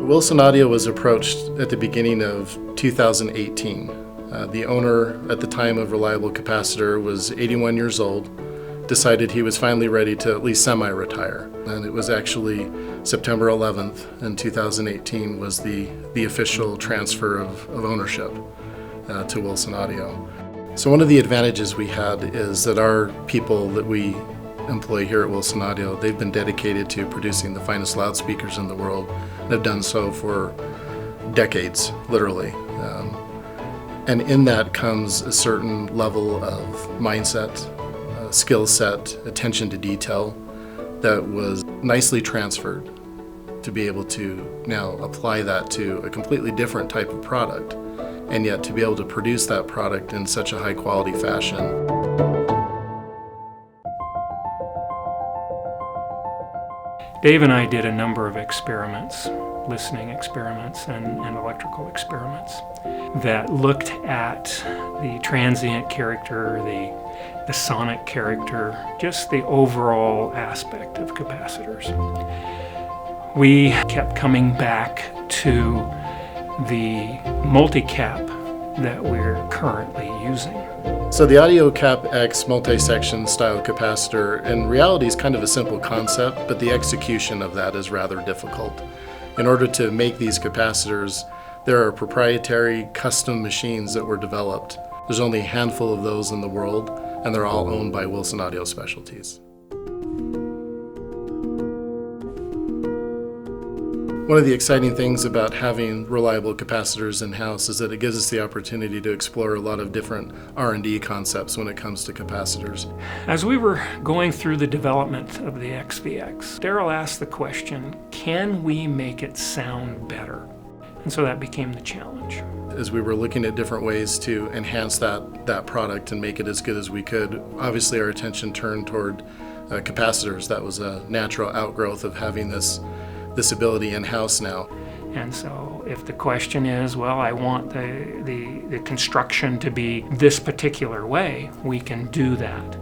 Wilson Audio was approached at the beginning of 2018. The owner at the time of Reliable Capacitor was 81 years old, decided he was finally ready to at least semi-retire. And it was actually September 11th in 2018 was the official transfer of ownership to Wilson Audio. So one of the advantages we had is that our people that we employ here at Wilson Audio, they've been dedicated to producing the finest loudspeakers in the world and have done so for decades, literally. And in that comes a certain level of mindset, skill set, attention to detail that was nicely transferred to be able to now apply that to a completely different type of product, and yet to be able to produce that product in such a high quality fashion. Dave and I did a number of experiments, listening experiments and electrical experiments, that looked at the transient character, the sonic character, just the overall aspect of capacitors. We kept coming back to the multi-cap that we're currently using. So the AudioCapX multi-section style capacitor in reality is kind of a simple concept, but the execution of that is rather difficult. In order to make these capacitors, there are proprietary custom machines that were developed. There's only a handful of those in the world, and they're all owned by Wilson Audio Specialties. One of the exciting things about having reliable capacitors in-house is that it gives us the opportunity to explore a lot of different R&D concepts when it comes to capacitors. As we were going through the development of the XVX, Daryl asked the question, can we make it sound better? And so that became the challenge. As we were looking at different ways to enhance that product and make it as good as we could, obviously our attention turned toward capacitors. That was a natural outgrowth of having this ability in-house now. And so if the question is, well, I want the construction to be this particular way, we can do that.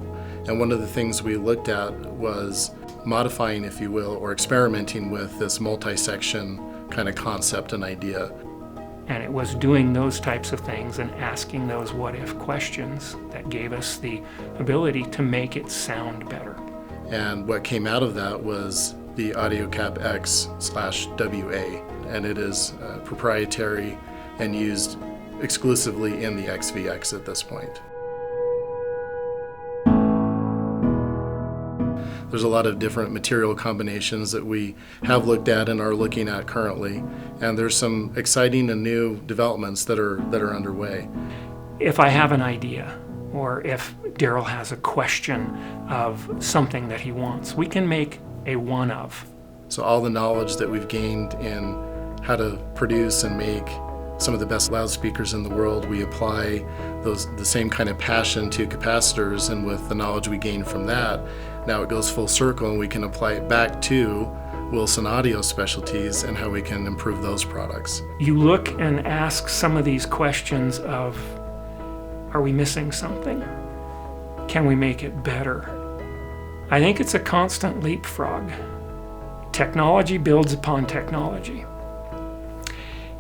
And one of the things we looked at was modifying, if you will, or experimenting with this multi-section kind of concept and idea. And it was doing those types of things and asking those what-if questions that gave us the ability to make it sound better. And what came out of that was the AudioCapX/WA, and it is proprietary and used exclusively in the XVX at this point. There's a lot of different material combinations that we have looked at and are looking at currently, and there's some exciting and new developments that are underway. If I have an idea, or if Daryl has a question of something that he wants, we can make a one-of. So all the knowledge that we've gained in how to produce and make some of the best loudspeakers in the world, we apply the same kind of passion to capacitors, and with the knowledge we gain from that, now it goes full circle and we can apply it back to Wilson Audio Specialties and how we can improve those products. You look and ask some of these questions of, are we missing something? Can we make it better? I think it's a constant leapfrog. Technology builds upon technology.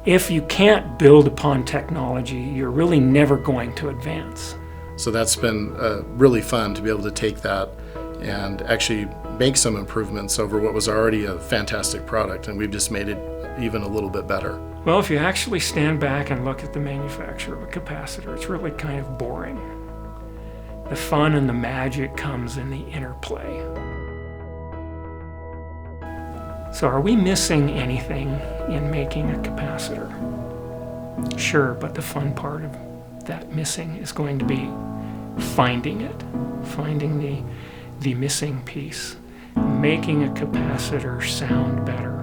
If you can't build upon technology, you're really never going to advance. So that's been really fun to be able to take that and actually make some improvements over what was already a fantastic product, and we've just made it even a little bit better. Well, if you actually stand back and look at the manufacture of a capacitor, it's really kind of boring. The fun and the magic comes in the interplay. So are we missing anything in making a capacitor? Sure, but the fun part of that missing is going to be finding it, finding the missing piece, making a capacitor sound better.